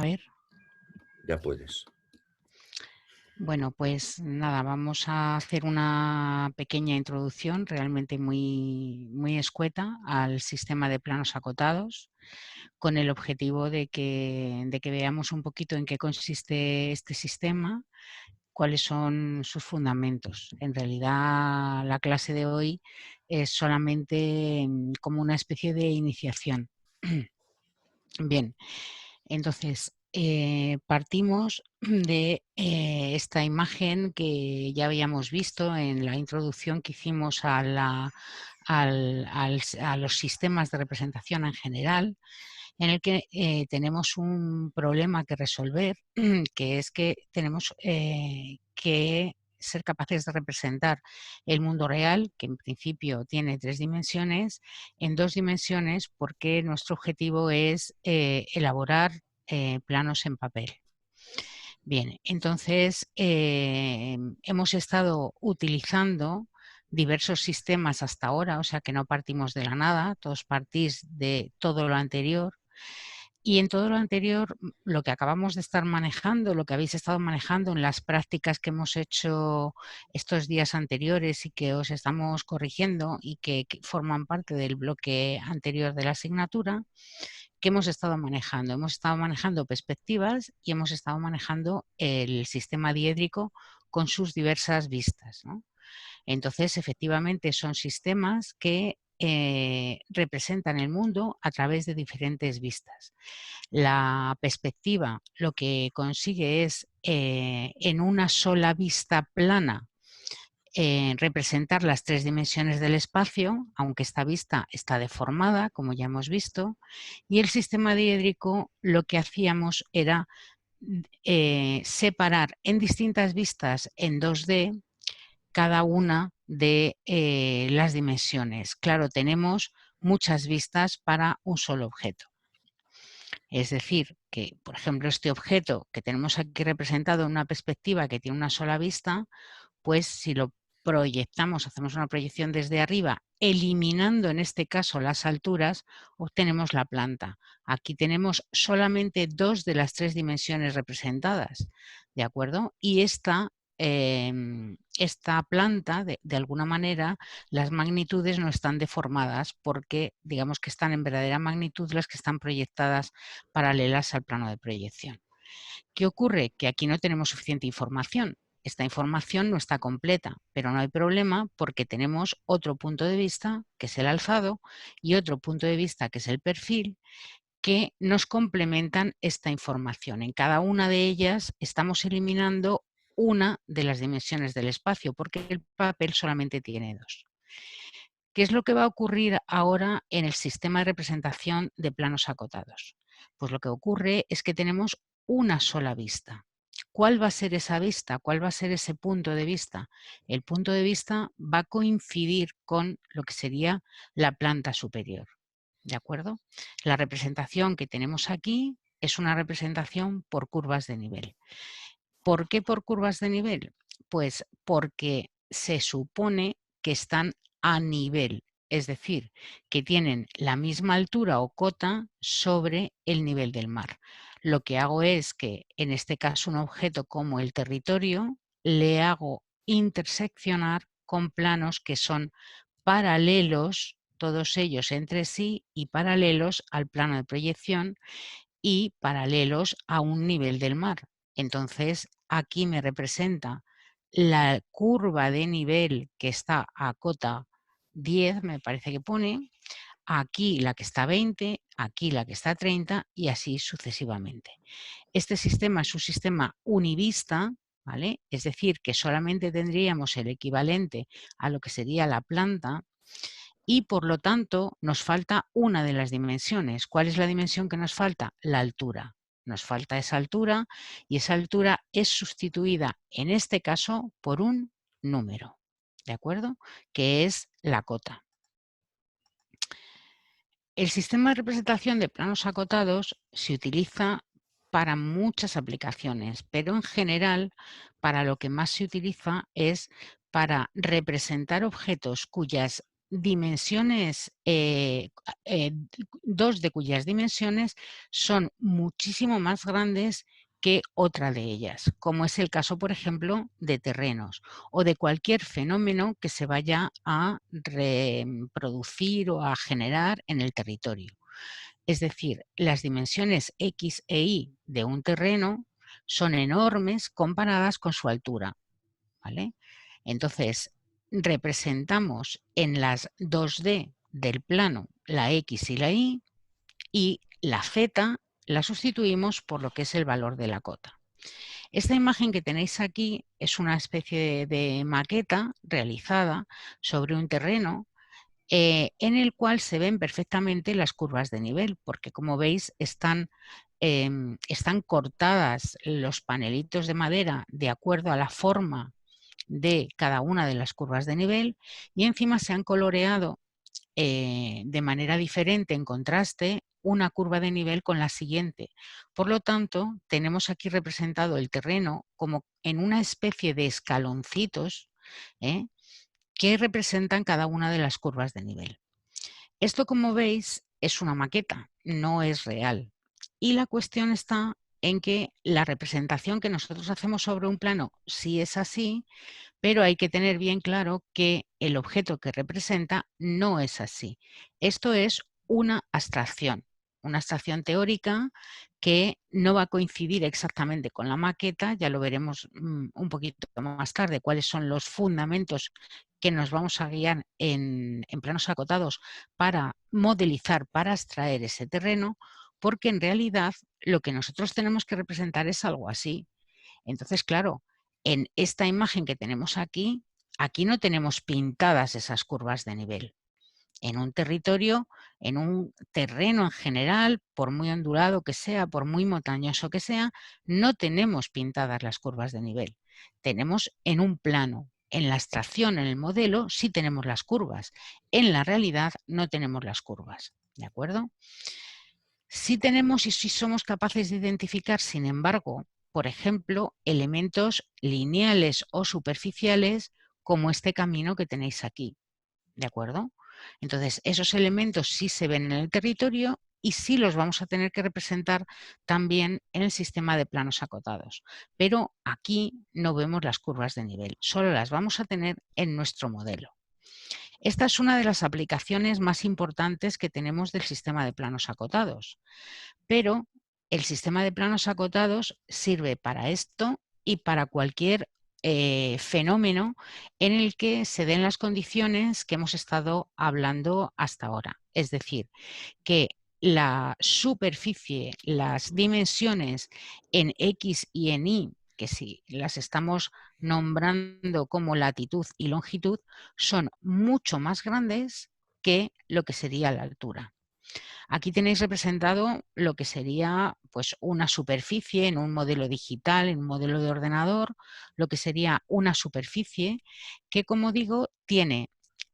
A ver. Ya puedes. Bueno, pues nada, vamos a hacer una pequeña introducción realmente muy escueta al sistema de planos acotados, con el objetivo de que veamos un poquito en qué consiste este sistema, cuáles son sus fundamentos. En realidad, la clase de hoy es solamente como una especie de iniciación. Bien, entonces partimos de esta imagen que ya habíamos visto en la introducción que hicimos a los sistemas de representación en general, en el que tenemos un problema que resolver, que es que tenemos que ser capaces de representar el mundo real, que en principio tiene 3 dimensiones, en 2 dimensiones, porque nuestro objetivo es elaborar planos en papel. Bien, entonces hemos estado utilizando diversos sistemas hasta ahora, o sea que no partimos de la nada, todos partís de todo lo anterior. Y en todo lo anterior, lo que acabamos de estar manejando, lo que habéis estado manejando en las prácticas que hemos hecho estos días anteriores y que os estamos corrigiendo y que forman parte del bloque anterior de la asignatura, ¿qué hemos estado manejando? Hemos estado manejando perspectivas y hemos estado manejando el sistema diédrico con sus diversas vistas, ¿no? Entonces, efectivamente, son sistemas que representan el mundo a través de diferentes vistas. La perspectiva lo que consigue es, en una sola vista plana, representar las 3 dimensiones del espacio, aunque esta vista está deformada, como ya hemos visto, y el sistema diédrico lo que hacíamos era separar en distintas vistas en 2D cada una de las dimensiones. Claro, tenemos muchas vistas para un solo objeto. Es decir, que, por ejemplo, este objeto que tenemos aquí representado en una perspectiva que tiene una sola vista, pues si lo proyectamos, hacemos una proyección desde arriba, eliminando en este caso las alturas, obtenemos la planta. Aquí tenemos solamente 2 de las 3 dimensiones representadas, ¿de acuerdo? Y esta planta, de alguna manera, las magnitudes no están deformadas porque digamos que están en verdadera magnitud las que están proyectadas paralelas al plano de proyección. ¿Qué ocurre? Que aquí no tenemos suficiente información. Esta información no está completa, pero no hay problema porque tenemos otro punto de vista, que es el alzado, y otro punto de vista, que es el perfil, que nos complementan esta información. En cada una de ellas estamos eliminando una de las dimensiones del espacio, porque el papel solamente tiene 2. ¿Qué es lo que va a ocurrir ahora en el sistema de representación de planos acotados? Pues lo que ocurre es que tenemos una sola vista. ¿Cuál va a ser esa vista? ¿Cuál va a ser ese punto de vista? El punto de vista va a coincidir con lo que sería la planta superior. ¿De acuerdo? La representación que tenemos aquí es una representación por curvas de nivel. ¿Por qué por curvas de nivel? Pues porque se supone que están a nivel, es decir, que tienen la misma altura o cota sobre el nivel del mar. Lo que hago es que, en este caso, un objeto como el territorio, le hago interseccionar con planos que son paralelos, todos ellos entre sí, y paralelos al plano de proyección y paralelos a un nivel del mar. Entonces, aquí me representa la curva de nivel que está a cota 10, me parece que pone, aquí la que está a 20, aquí la que está a 30 y así sucesivamente. Este sistema es un sistema univista, ¿vale? Es decir, que solamente tendríamos el equivalente a lo que sería la planta y por lo tanto nos falta una de las dimensiones. ¿Cuál es la dimensión que nos falta? La altura. Nos falta esa altura y esa altura es sustituida en este caso por un número, ¿de acuerdo? Que es la cota. El sistema de representación de planos acotados se utiliza para muchas aplicaciones, pero en general para lo que más se utiliza es para representar objetos cuyas dimensiones, dos de cuyas dimensiones son muchísimo más grandes que otra de ellas, como es el caso, por ejemplo, de terrenos o de cualquier fenómeno que se vaya a reproducir o a generar en el territorio. Es decir, las dimensiones X e Y de un terreno son enormes comparadas con su altura, ¿vale? Entonces, representamos en las 2D del plano la X y la Y la Z la sustituimos por lo que es el valor de la cota. Esta imagen que tenéis aquí es una especie de maqueta realizada sobre un terreno en el cual se ven perfectamente las curvas de nivel, porque como veis están cortadas los panelitos de madera de acuerdo a la forma de cada una de las curvas de nivel y encima se han coloreado de manera diferente, en contraste, una curva de nivel con la siguiente. Por lo tanto, tenemos aquí representado el terreno como en una especie de escaloncitos ¿eh? que representan cada una de las curvas de nivel. Esto, como veis, es una maqueta, no es real. Y la cuestión está en que la representación que nosotros hacemos sobre un plano sí es así, pero hay que tener bien claro que el objeto que representa no es así. Esto es una abstracción teórica que no va a coincidir exactamente con la maqueta, ya lo veremos un poquito más tarde, cuáles son los fundamentos que nos vamos a guiar en planos acotados para modelizar, para extraer ese terreno, porque en realidad lo que nosotros tenemos que representar es algo así. Entonces, claro, en esta imagen que tenemos aquí, aquí no tenemos pintadas esas curvas de nivel. En un territorio, en un terreno en general, por muy ondulado que sea, por muy montañoso que sea, no tenemos pintadas las curvas de nivel. Tenemos en un plano. En la abstracción, en el modelo, sí tenemos las curvas. En la realidad no tenemos las curvas. ¿De acuerdo? Sí tenemos y sí somos capaces de identificar, sin embargo, por ejemplo, elementos lineales o superficiales como este camino que tenéis aquí. ¿De acuerdo? Entonces, esos elementos sí se ven en el territorio y sí los vamos a tener que representar también en el sistema de planos acotados. Pero aquí no vemos las curvas de nivel, solo las vamos a tener en nuestro modelo. Esta es una de las aplicaciones más importantes que tenemos del sistema de planos acotados. Pero el sistema de planos acotados sirve para esto y para cualquier fenómeno en el que se den las condiciones que hemos estado hablando hasta ahora. Es decir, que la superficie, las dimensiones en X y en Y, que si las estamos nombrando como latitud y longitud, son mucho más grandes que lo que sería la altura. Aquí tenéis representado lo que sería pues, una superficie en un modelo digital, en un modelo de ordenador, lo que sería una superficie que, como digo, tiene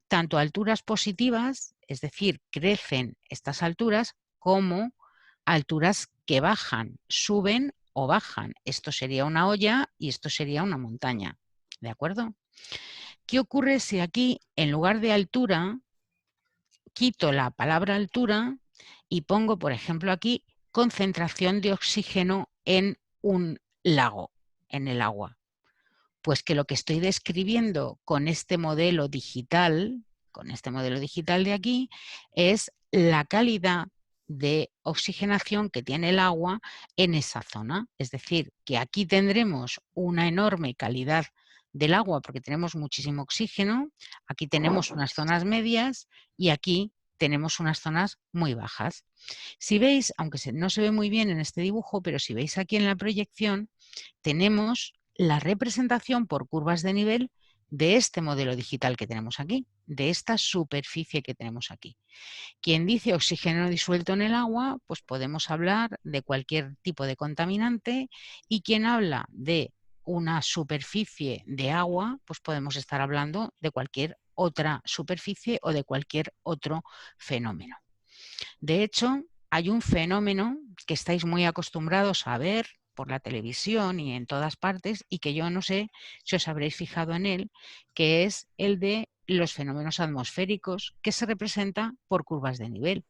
tanto alturas positivas, es decir, crecen estas alturas, como alturas que bajan, suben o bajan. Esto sería una olla y esto sería una montaña. ¿De acuerdo? ¿Qué ocurre si aquí, en lugar de altura, quito la palabra altura y pongo, por ejemplo, aquí concentración de oxígeno en un lago, en el agua? Pues que lo que estoy describiendo con este modelo digital de aquí, es la calidad de oxigenación que tiene el agua en esa zona. Es decir, que aquí tendremos una enorme calidad del agua porque tenemos muchísimo oxígeno, aquí tenemos unas zonas medias y aquí tenemos unas zonas muy bajas. Si veis, aunque no se ve muy bien en este dibujo, pero si veis aquí en la proyección, tenemos la representación por curvas de nivel de este modelo digital que tenemos aquí, de esta superficie que tenemos aquí. Quien dice oxígeno disuelto en el agua, pues podemos hablar de cualquier tipo de contaminante, y quien habla de una superficie de agua, pues podemos estar hablando de cualquier otra superficie o de cualquier otro fenómeno. De hecho, hay un fenómeno que estáis muy acostumbrados a ver por la televisión y en todas partes, y que yo no sé si os habréis fijado en él, que es el de los fenómenos atmosféricos, que se representan por curvas de nivel.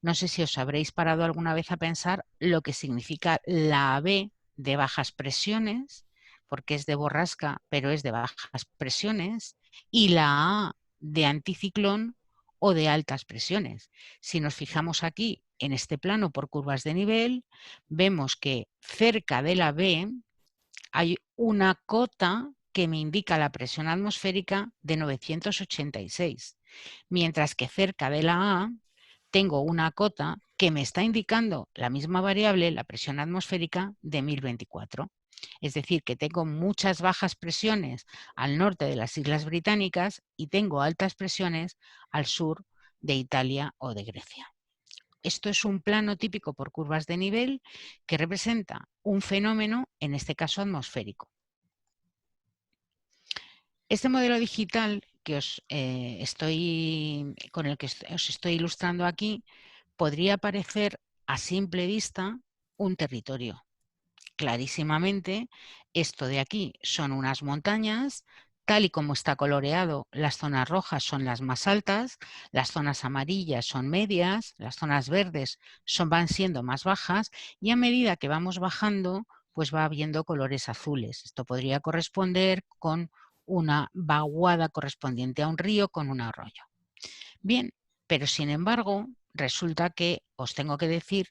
No sé si os habréis parado alguna vez a pensar lo que significa la B de bajas presiones, porque es de borrasca, pero es de bajas presiones, y la A de anticiclón o de altas presiones. Si nos fijamos aquí en este plano por curvas de nivel, vemos que cerca de la B hay una cota que me indica la presión atmosférica de 986, mientras que cerca de la A tengo una cota que me está indicando la misma variable, la presión atmosférica, de 1024. Es decir, que tengo muchas bajas presiones al norte de las Islas Británicas y tengo altas presiones al sur de Italia o de Grecia. Esto es un plano típico por curvas de nivel que representa un fenómeno, en este caso atmosférico. Este modelo digital que con el que os estoy ilustrando aquí podría parecer a simple vista un territorio. Clarísimamente, esto de aquí son unas montañas, tal y como está coloreado, las zonas rojas son las más altas, las zonas amarillas son medias, las zonas verdes van siendo más bajas y a medida que vamos bajando, pues va habiendo colores azules. Esto podría corresponder con una vaguada correspondiente a un río con un arroyo. Bien, pero sin embargo, resulta que os tengo que decir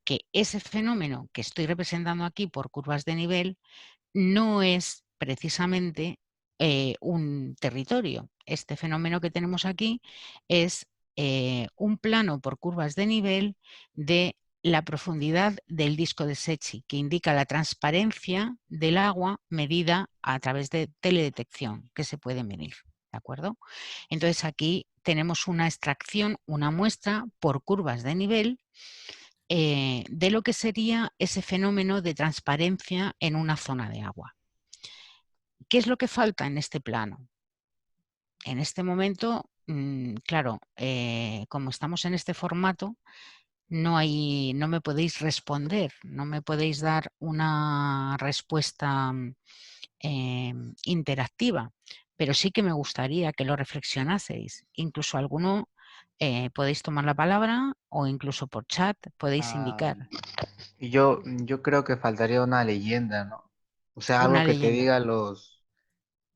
que ese fenómeno que estoy representando aquí por curvas de nivel no es precisamente un territorio. Este fenómeno que tenemos aquí es un plano por curvas de nivel de la profundidad del disco de Secchi, que indica la transparencia del agua medida a través de teledetección, que se puede medir. ¿De acuerdo? Entonces aquí tenemos una extracción, una muestra por curvas de nivel de lo que sería ese fenómeno de transparencia en una zona de agua. ¿Qué es lo que falta en este plano? En este momento, claro, como estamos en este formato, no me podéis responder, no me podéis dar una respuesta interactiva, pero sí que me gustaría que lo reflexionaseis. Incluso alguno podéis tomar la palabra o incluso por chat podéis indicar Yo creo que faltaría una leyenda, ¿no? O sea, algo una que te leyenda. diga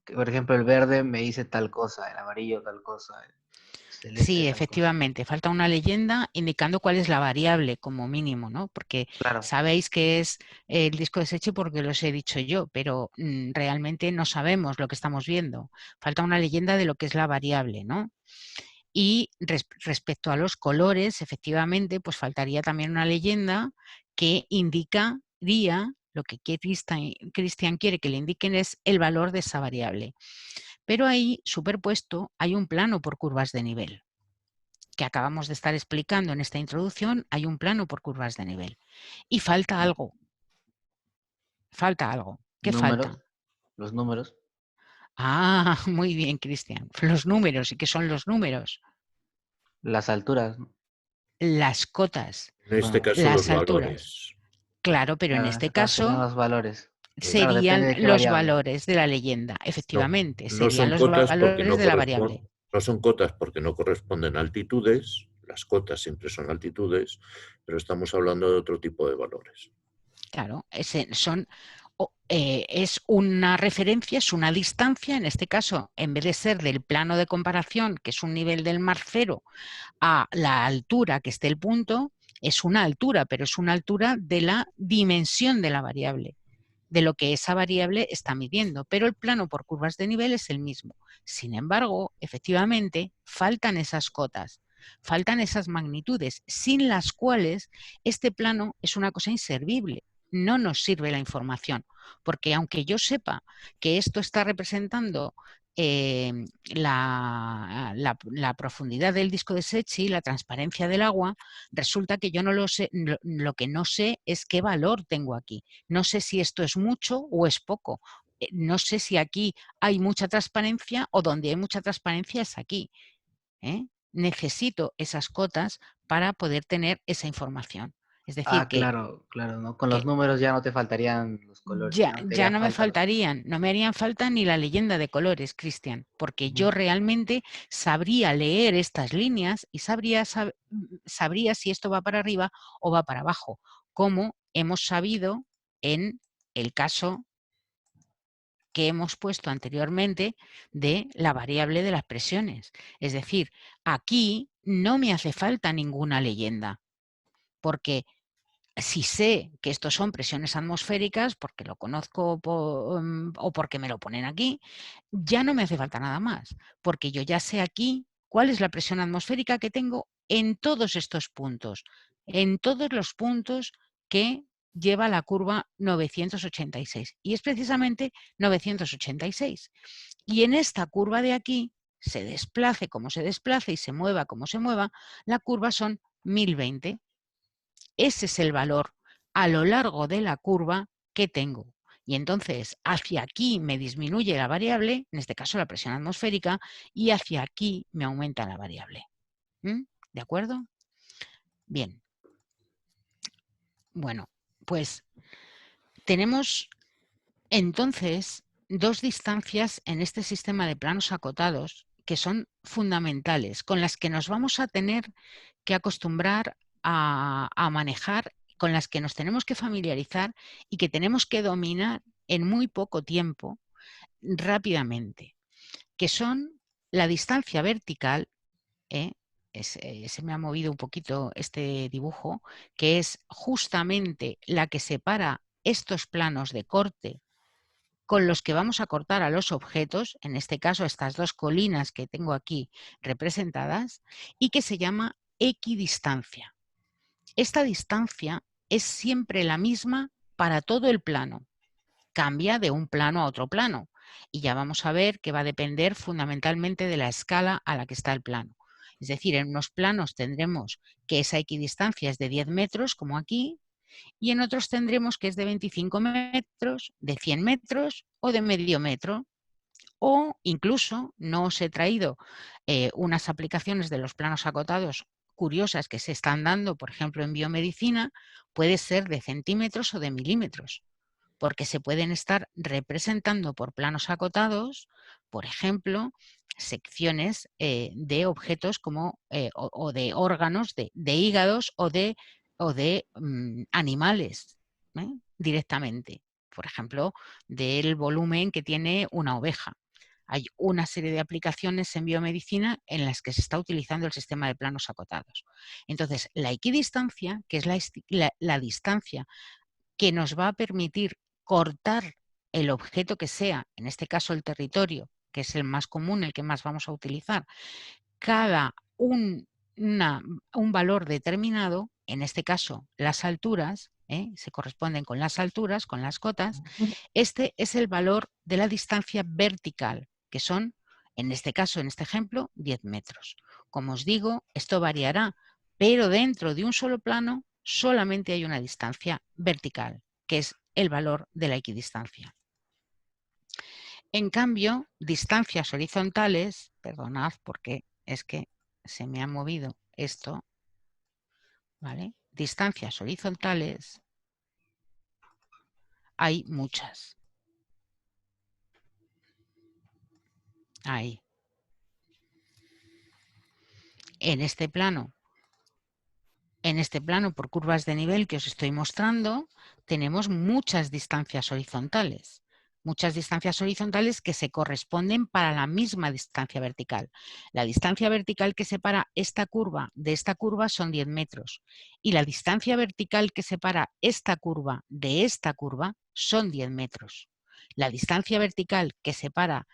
que, por ejemplo, el verde me dice tal cosa, el amarillo tal cosa, el celeste Sí, tal cosa. efectivamente, falta una leyenda indicando cuál es la variable como mínimo, ¿no? Porque Claro, sabéis que es el disco desecho porque los he dicho yo, pero realmente no sabemos lo que estamos viendo. Falta una leyenda de lo que es la variable, ¿no? Y respecto a los colores, efectivamente, pues faltaría también una leyenda que indicaría lo que Cristian quiere que le indiquen es el valor de esa variable. Pero ahí, superpuesto, hay un plano por curvas de nivel que acabamos de estar explicando en esta introducción, hay un plano por curvas de nivel. Y falta algo. Falta algo. ¿Qué números, falta? los números, Ah, muy bien, Cristian. Los números. ¿Y qué son los números? las alturas, ¿no? Las cotas, En este Bueno, caso, los las alturas. valores. Claro, pero en claro, en este este caso serían caso los valores. Claro, depende serían de qué los variable. valores de la leyenda, No, efectivamente, no serían son los cotas porque valores no de la variable. no son cotas porque no corresponden a altitudes. Las cotas siempre son altitudes, pero estamos hablando de otro tipo de valores. Claro, es una referencia, es una distancia, en este caso, en vez de ser del plano de comparación, que es un nivel del mar cero, a la altura que esté el punto, es una altura, pero es una altura de la dimensión de la variable, de lo que esa variable está midiendo, pero el plano por curvas de nivel es el mismo. Sin embargo, efectivamente, faltan esas cotas, faltan esas magnitudes, sin las cuales este plano es una cosa inservible. No nos sirve la información, porque aunque yo sepa que esto está representando la profundidad del disco de Secchi, la transparencia del agua, resulta que yo no lo sé, lo que no sé es qué valor tengo aquí. No sé si esto es mucho o es poco. No sé si aquí hay mucha transparencia o donde hay mucha transparencia es aquí. ¿eh? Necesito esas cotas para poder tener esa información. Es decir, Ah, claro, claro, ¿no? Con los que números ya no te faltarían los colores, ya no te ya haría no me falta. faltarían, no me harían falta ni la leyenda de colores, Cristian, porque Ujú. yo realmente sabría leer estas líneas y sabría si esto va para arriba o va para abajo, como hemos sabido en el caso que hemos puesto anteriormente de la variable de las presiones. Es decir, aquí no me hace falta ninguna leyenda, porque si sé que estos son presiones atmosféricas, porque lo conozco o porque me lo ponen aquí, ya no me hace falta nada más, porque yo ya sé aquí cuál es la presión atmosférica que tengo en todos estos puntos, en todos los puntos que lleva la curva 986. Y es precisamente 986. Y en esta curva de aquí, se desplace como se desplace y se mueva como se mueva, la curva son 1020. Ese es el valor a lo largo de la curva que tengo. Y entonces hacia aquí me disminuye la variable, en este caso la presión atmosférica, y hacia aquí me aumenta la variable. ¿De acuerdo? Bien. Bueno, pues tenemos entonces dos distancias en este sistema de planos acotados que son fundamentales, con las que nos vamos a tener que acostumbrar a manejar, con las que nos tenemos que familiarizar y que tenemos que dominar en muy poco tiempo, rápidamente, que son la distancia vertical, ¿eh? Se me ha movido un poquito este dibujo, que es justamente la que separa estos planos de corte con los que vamos a cortar a los objetos, en este caso estas dos colinas que tengo aquí representadas, y que se llama equidistancia. Esta distancia es siempre la misma para todo el plano. Cambia de un plano a otro plano. Y ya vamos a ver que va a depender fundamentalmente de la escala a la que está el plano. Es decir, en unos planos tendremos que esa equidistancia es de 10 metros, como aquí, y en otros tendremos que es de 25 metros, de 100 metros o de medio metro. O incluso no os he traído unas aplicaciones de los planos acotados curiosas que se están dando, por ejemplo, en biomedicina, puede ser de centímetros o de milímetros, porque se pueden estar representando por planos acotados, por ejemplo, secciones de objetos como, o de órganos, de hígados o de animales, directamente. Por ejemplo, del volumen que tiene una oveja. Hay una serie de aplicaciones en biomedicina en las que se está utilizando el sistema de planos acotados. Entonces, la equidistancia, que es la distancia que nos va a permitir cortar el objeto que sea, en este caso el territorio, que es el más común, el que más vamos a utilizar, cada un valor determinado, en este caso las alturas, se corresponden con las alturas, con las cotas, este es el valor de la distancia vertical, que son, en este caso, en este ejemplo, 10 metros. Como os digo, esto variará, pero dentro de un solo plano solamente hay una distancia vertical, que es el valor de la equidistancia. En cambio, distancias horizontales, perdonad porque es que se me ha movido esto, ¿vale? Distancias horizontales hay muchas. Ahí. En este plano, por curvas de nivel que os estoy mostrando, tenemos muchas distancias horizontales. Muchas distancias horizontales que se corresponden para la misma distancia vertical. La distancia vertical que separa esta curva de esta curva son 10 metros. Y la distancia vertical que separa esta curva de esta curva son 10 metros. La distancia vertical que separa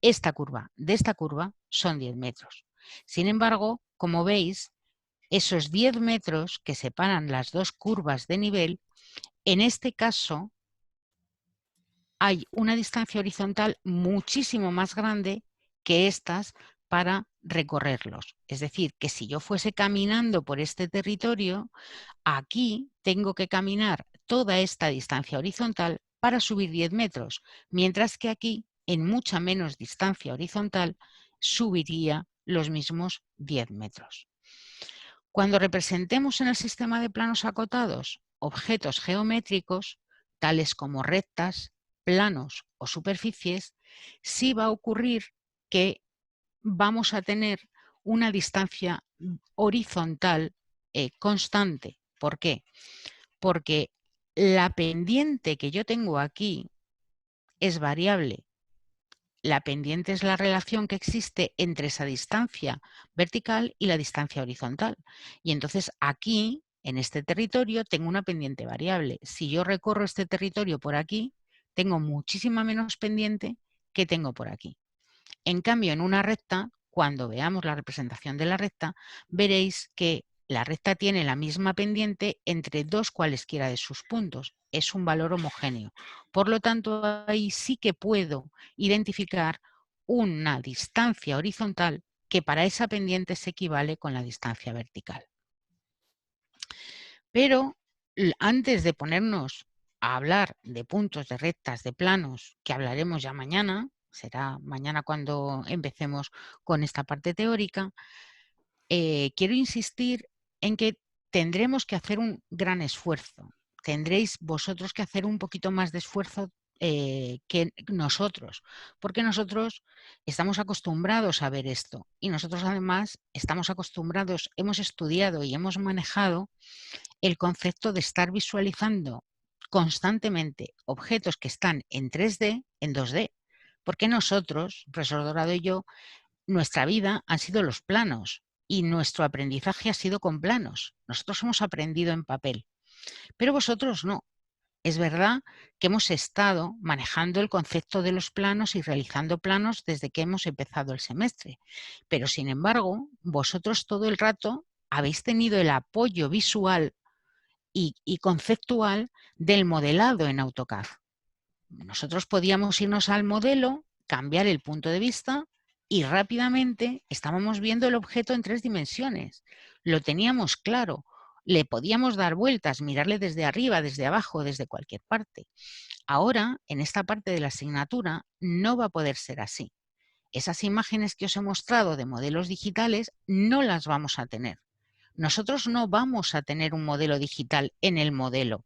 esta curva de esta curva son 10 metros. Sin embargo, como veis, esos 10 metros que separan las dos curvas de nivel, en este caso hay una distancia horizontal muchísimo más grande que estas para recorrerlos. Es decir, que si yo fuese caminando por este territorio, aquí tengo que caminar toda esta distancia horizontal para subir 10 metros, mientras que aquí, en mucha menos distancia horizontal, subiría los mismos 10 metros. Cuando representemos en el sistema de planos acotados objetos geométricos, tales como rectas, planos o superficies, sí va a ocurrir que vamos a tener una distancia horizontal constante. ¿Por qué? Porque la pendiente que yo tengo aquí es variable. La pendiente es la relación que existe entre esa distancia vertical y la distancia horizontal. Y entonces aquí, en este territorio, tengo una pendiente variable. Si yo recorro este territorio por aquí, tengo muchísima menos pendiente que tengo por aquí. En cambio, en una recta, cuando veamos la representación de la recta, veréis que la recta tiene la misma pendiente entre dos cualesquiera de sus puntos. Es un valor homogéneo. Por lo tanto, ahí sí que puedo identificar una distancia horizontal que para esa pendiente se equivale con la distancia vertical. Pero antes de ponernos a hablar de puntos, de rectas, de planos, que hablaremos ya mañana, será mañana cuando empecemos con esta parte teórica, quiero insistir en que tendremos que hacer un gran esfuerzo. Tendréis vosotros que hacer un poquito más de esfuerzo que nosotros, porque nosotros estamos acostumbrados a ver esto y nosotros además estamos acostumbrados, hemos estudiado y hemos manejado el concepto de estar visualizando constantemente objetos que están en 3D, en 2D, porque nosotros, profesor Dorado y yo, nuestra vida han sido los planos y nuestro aprendizaje ha sido con planos. Nosotros hemos aprendido en papel, pero vosotros no. Es verdad que hemos estado manejando el concepto de los planos y realizando planos desde que hemos empezado el semestre, pero sin embargo, vosotros todo el rato habéis tenido el apoyo visual y conceptual del modelado en AutoCAD. Nosotros podíamos irnos al modelo, cambiar el punto de vista y rápidamente estábamos viendo el objeto en 3 dimensiones. Lo teníamos claro, le podíamos dar vueltas, mirarle desde arriba, desde abajo, desde cualquier parte. Ahora, en esta parte de la asignatura, no va a poder ser así. Esas imágenes que os he mostrado de modelos digitales no las vamos a tener. Nosotros no vamos a tener un modelo digital en el modelo.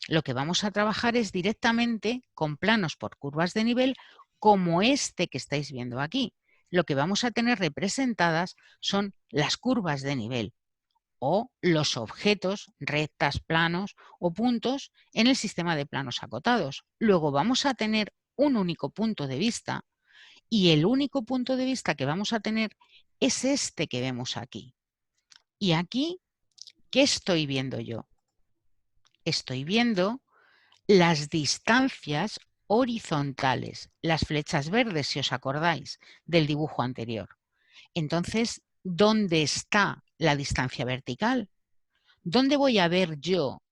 Lo que vamos a trabajar es directamente con planos por curvas de nivel como este que estáis viendo aquí. Lo que vamos a tener representadas son las curvas de nivel o los objetos, rectas, planos o puntos en el sistema de planos acotados. Luego vamos a tener un único punto de vista y el único punto de vista que vamos a tener es este que vemos aquí. Y aquí, ¿qué estoy viendo yo? Estoy viendo las distancias horizontales, las flechas verdes, si os acordáis del dibujo anterior. Entonces, ¿dónde está la distancia vertical? ¿Dónde voy a ver yo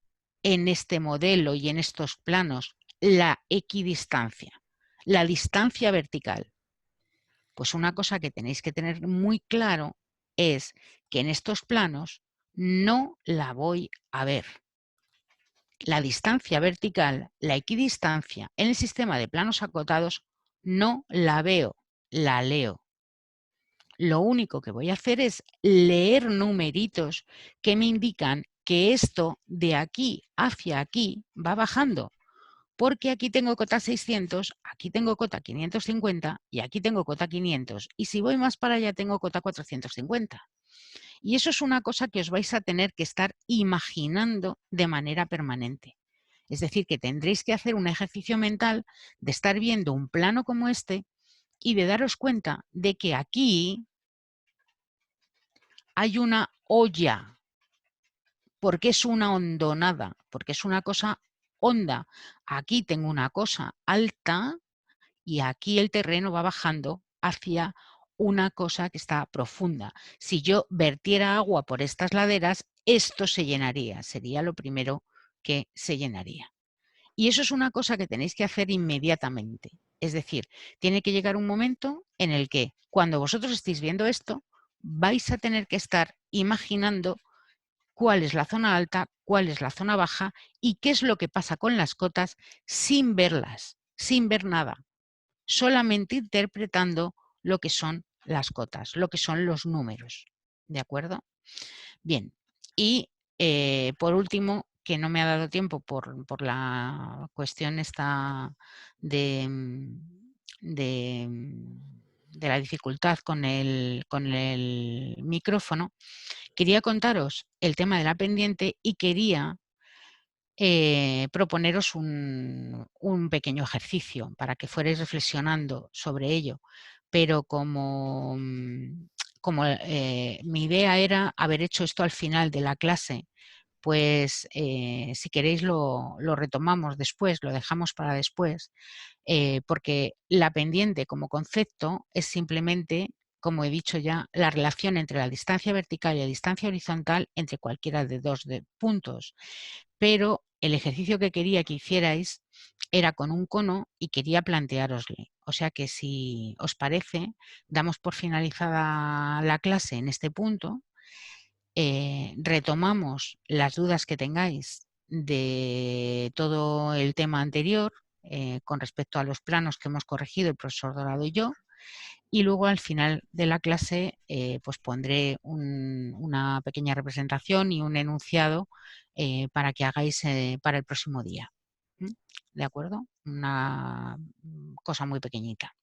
en este modelo y en estos planos la equidistancia, la distancia vertical? Pues una cosa que tenéis que tener muy claro es que en estos planos no la voy a ver. La distancia vertical, la equidistancia, en el sistema de planos acotados no la veo, la leo. Lo único que voy a hacer es leer numeritos que me indican que esto de aquí hacia aquí va bajando, porque aquí tengo cota 600, aquí tengo cota 550 y aquí tengo cota 500. Y si voy más para allá tengo cota 450. Y eso es una cosa que os vais a tener que estar imaginando de manera permanente. Es decir, que tendréis que hacer un ejercicio mental de estar viendo un plano como este y de daros cuenta de que aquí hay una olla, porque es una hondonada, porque es una cosa honda. Aquí tengo una cosa alta y aquí el terreno va bajando hacia una cosa que está profunda. Si yo vertiera agua por estas laderas, esto se llenaría, sería lo primero que se llenaría. Y eso es una cosa que tenéis que hacer inmediatamente. Es decir, tiene que llegar un momento en el que cuando vosotros estéis viendo esto, vais a tener que estar imaginando cuál es la zona alta, cuál es la zona baja y qué es lo que pasa con las cotas sin verlas, sin ver nada, solamente interpretando lo que son las cotas, lo que son los números. ¿De acuerdo? Bien, y por último, que no me ha dado tiempo por la cuestión esta de, de la dificultad con el micrófono, quería contaros el tema de la pendiente y quería proponeros un pequeño ejercicio para que fuerais reflexionando sobre ello. Pero como mi idea era haber hecho esto al final de la clase, pues si queréis lo retomamos después, lo dejamos para después, porque la pendiente como concepto es simplemente, como he dicho ya, la relación entre la distancia vertical y la distancia horizontal entre cualquiera de dos puntos. Pero el ejercicio que quería que hicierais era con un cono y quería planteárosle. O sea que si os parece, damos por finalizada la clase en este punto, retomamos las dudas que tengáis de todo el tema anterior con respecto a los planos que hemos corregido el profesor Dorado y yo, y luego al final de la clase pues pondré una pequeña representación y un enunciado para que hagáis para el próximo día. ¿De acuerdo? Una cosa muy pequeñita.